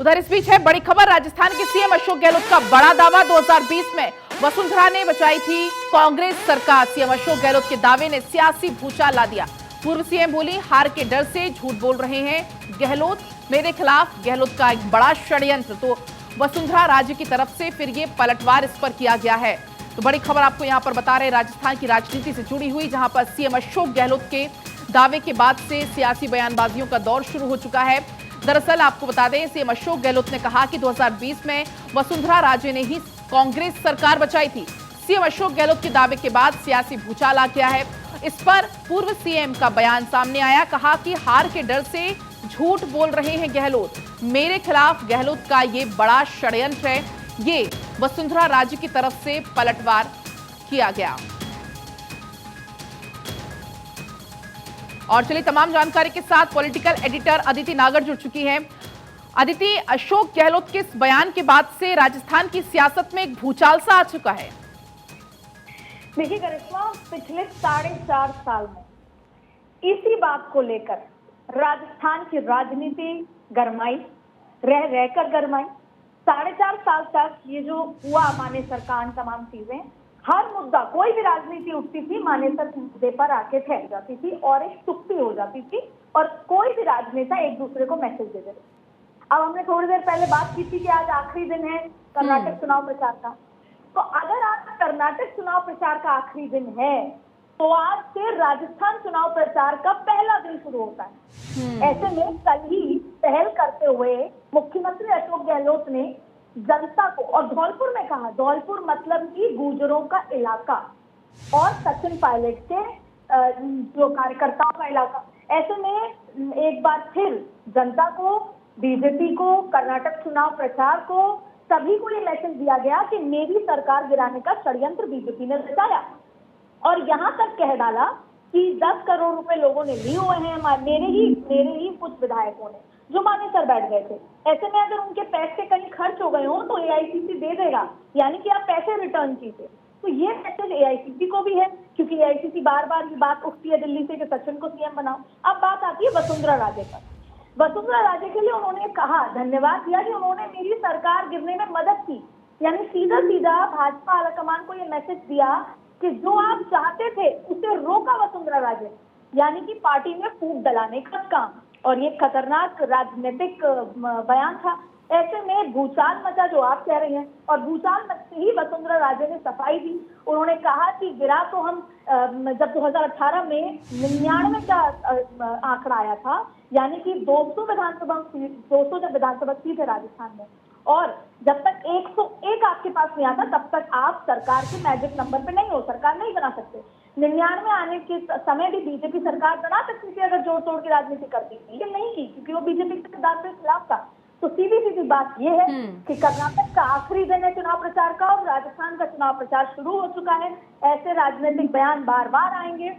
उधर इस बीच है बड़ी खबर। राजस्थान के सीएम अशोक गहलोत का बड़ा दावा। 2020 में वसुंधरा ने बचाई थी कांग्रेस सरकार। सीएम अशोक गहलोत के दावे ने सियासी भूचाल ला दिया। पूर्व सीएम बोली, हार के डर से झूठ बोल रहे हैं गहलोत, मेरे खिलाफ गहलोत का एक बड़ा षड्यंत्र। तो वसुंधरा राज्य की तरफ से फिर ये पलटवार इस पर किया गया है। तो बड़ी खबर आपको यहां पर बता रहे हैं, राजस्थान की राजनीति से जुड़ी हुई, जहां पर सीएम अशोक गहलोत के दावे के बाद से सियासी बयानबाजियों का दौर शुरू हो चुका है। दरअसल आपको बता दें, सीएम अशोक गहलोत ने कहा कि 2020 में वसुंधरा राजे ने ही कांग्रेस सरकार बचाई थी। सीएम अशोक गहलोत के दावे के बाद सियासी भूचाल आ गया है। इस पर पूर्व सीएम का बयान सामने आया। कहा कि हार के डर से झूठ बोल रहे हैं गहलोत, मेरे खिलाफ गहलोत का ये बड़ा षड्यंत्र है। ये वसुंधरा राजे की तरफ से पलटवार किया गया। और चलिए तमाम जानकारी के साथ पॉलिटिकल एडिटर अदिति नागर जुड़ चुकी हैं। अदिति, अशोक गहलोत के इस बयान के बाद से राजस्थान की सियासत में एक भूचाल सा आ चुका है। देखिए करिश्मा, पिछले 4.5 साल में इसी बात को लेकर राजस्थान की राजनीति गरमाई, रह रहकर गरमाई। 4.5 साल तक ये जो हुआ मानेसर कांड, तमाम चीजें, हर मुद्दा, कोई भी राजनीति उठती थी मानेसर के मुद्दे पर आके ठहर जाती थी और एक चुप्पी हो जाती थी और कोई भी राजनेता एक दूसरे को मैसेज दे देते। अब हमने थोड़ी देर पहले बात की थी कि आज आखिरी दिन है कर्नाटक चुनाव प्रचार का। तो अगर आज कर्नाटक चुनाव प्रचार का आखिरी दिन है तो आज से राजस्थान चुनाव प्रचार का पहला दिन शुरू होता है। ऐसे में कल ही पहल करते हुए मुख्यमंत्री अशोक गहलोत ने जनता को, और धौलपुर में कहा, धौलपुर मतलब कि गुर्जरों का इलाका और सचिन पायलट के जो कार्यकर्ताओं का इलाका। ऐसे में एक बार फिर जनता को, बीजेपी को, कर्नाटक चुनाव प्रचार को, सभी को ये मैसेज दिया गया कि मेरी सरकार गिराने का षड्यंत्र बीजेपी ने रचाया। और यहाँ तक कह डाला कि 10 करोड़ रुपए लोगों ने लिए हुए हैं, मेरे ही कुछ विधायकों ने, जो मानेसर बैठ गए थे। ऐसे में अगर उनके पैसे कहीं खर्च हो गए हो तो एआईसीसी दे देगा, यानी कि आप पैसे रिटर्न कीजिए। तो ये मैसेज एआईसीसी को भी है, क्योंकि एआईसीसी बार बार ये बात उठती है दिल्ली से कि सचिन को सीएम बनाओ। अब बात आती है वसुंधरा राजे पर। वसुंधरा राजे के लिए उन्होंने कहा, धन्यवाद दिया कि उन्होंने मेरी सरकार गिरने में मदद की। यानी सीधा सीधा भाजपा आलाकमान को ये मैसेज दिया कि जो आप चाहते थे उसे रोका वसुंधरा राजे, यानी कि पार्टी में फूट डलाने का काम। और ये खतरनाक राजनीतिक बयान था। ऐसे में भूचाल मचा, जो आप कह रहे हैं, और भूचाल मचते ही वसुंधरा राजे ने सफाई दी। उन्होंने कहा कि गिरा तो हम जब 2018 में 99 का आंकड़ा आया था, यानी कि 200 जब विधानसभा सीट है राजस्थान में, और जब तक 101 आपके पास नहीं आता तब तक आप सरकार के मैजिक नंबर पे नहीं हो, सरकार नहीं बना सकते। 99 आने के समय भी बीजेपी सरकार बना सकती थी अगर जोड़ तोड़ की राजनीति करती थी, लेकिन नहीं की, क्योंकि वो बीजेपी के सिद्धांत के खिलाफ था। तो सीधी बात यह है कि कर्नाटक का आखिरी दिन है चुनाव प्रचार का और राजस्थान का चुनाव प्रचार शुरू हो चुका है। ऐसे राजनीतिक बयान बार बार आएंगे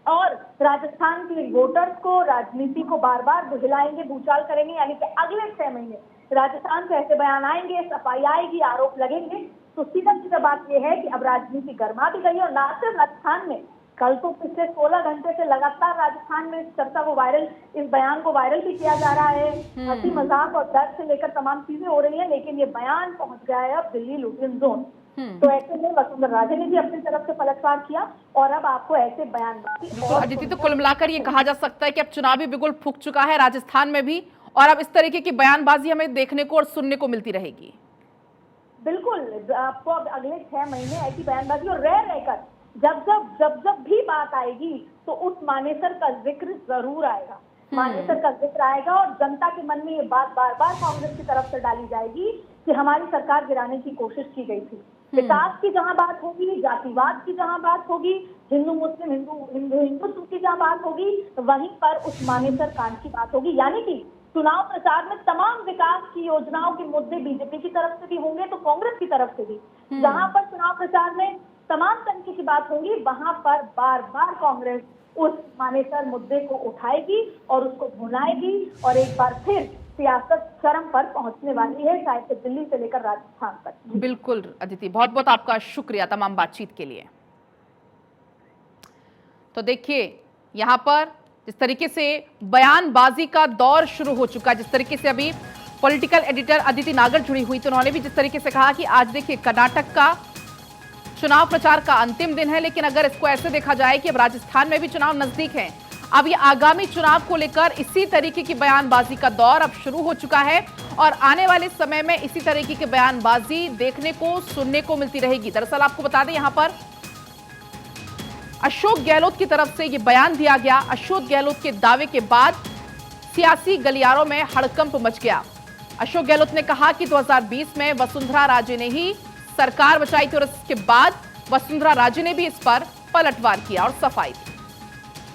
और राजस्थान के वोटर्स को, राजनीति को बार बार बुझलाएंगे, भूचाल करेंगे। यानी कि अगले 6 महीने राजस्थान से ऐसे बयान आएंगे, सफाई आएगी, आरोप लगेंगे। तो सीधा बात यह है कि अब राजनीति गर्मा भी गई। और ना सिर्फ राजस्थान में, कल तो पिछले 16 घंटे से लगातार राजस्थान में इस चर्चा को वायरल, इस बयान को वायरल भी किया जा रहा है। हंसी मजाक और डर से लेकर तमाम चीजें हो रही है, लेकिन ये बयान पहुंच गया है अब दिल्ली लुटियन जोन। तो ऐसे में वसुंधरा राजे ने भी अपनी तरफ से पलटवार किया और अब आपको ऐसे बयान। तो अदिति, तो कुल मिलाकर ये कहा जा सकता है कि अब चुनावी बिगुल फूंक चुका है राजस्थान में भी, और अब इस तरीके की बयानबाजी हमें देखने को और सुनने को मिलती रहेगी। बिल्कुल, आपको अब अगले 6 महीने ऐसी बयानबाजी, और रह रहकर जब भी बात आएगी तो उस मानेसर का जिक्र जरूर आएगा। मानेसर का जिक्र आएगा और जनता के मन में ये बात बार बार कांग्रेस की तरफ से डाली जाएगी कि हमारी सरकार गिराने की कोशिश की गई थी। विकास की जहां बात होगी, जातिवाद की जहां बात होगी, हिंदू मुस्लिम, हिंदुत्व की जहां बात होगी, वहीं पर उस मानेसर कांड की बात होगी। यानी कि चुनाव प्रचार में तमाम विकास की योजनाओं के मुद्दे बीजेपी की तरफ से भी होंगे तो कांग्रेस की तरफ से भी। जहां पर चुनाव प्रचार में तमाम तरीके की बात होगी, वहां पर बार बार कांग्रेस उस मानेसर मुद्दे को उठाएगी और उसको भुनाएगी, और एक बार फिर सियासत चरम पर पहुंचने वाली है, शायद से दिल्ली से लेकर राजस्थान तक। बिल्कुल अदिति, बहुत बहुत आपका शुक्रिया तमाम बातचीत के लिए। तो देखिए, यहाँ पर जिस तरीके से बयानबाजी का दौर शुरू हो चुका है, जिस तरीके से अभी पॉलिटिकल एडिटर अदिति नागर जुड़ी हुई, तो उन्होंने भी जिस तरीके से कहा कि आज देखिए कर्नाटक का चुनाव प्रचार का अंतिम दिन है, लेकिन अगर इसको ऐसे देखा जाए कि अब राजस्थान में भी चुनाव नजदीक हैं, अब ये आगामी चुनाव को लेकर इसी तरीके की बयानबाजी का दौर अब शुरू हो चुका है और आने वाले समय में इसी तरीके की बयानबाजी देखने को सुनने को मिलती रहेगी। दरअसल आपको बता दें, यहां पर अशोक गहलोत की तरफ से ये बयान दिया गया। अशोक गहलोत के दावे के बाद सियासी गलियारों में हड़कंप मच गया। अशोक गहलोत ने कहा कि 2020 में वसुंधरा राजे ने ही सरकार बचाई थी और इसके बाद वसुंधरा राजे ने भी इस पर पलटवार किया और सफाई दी।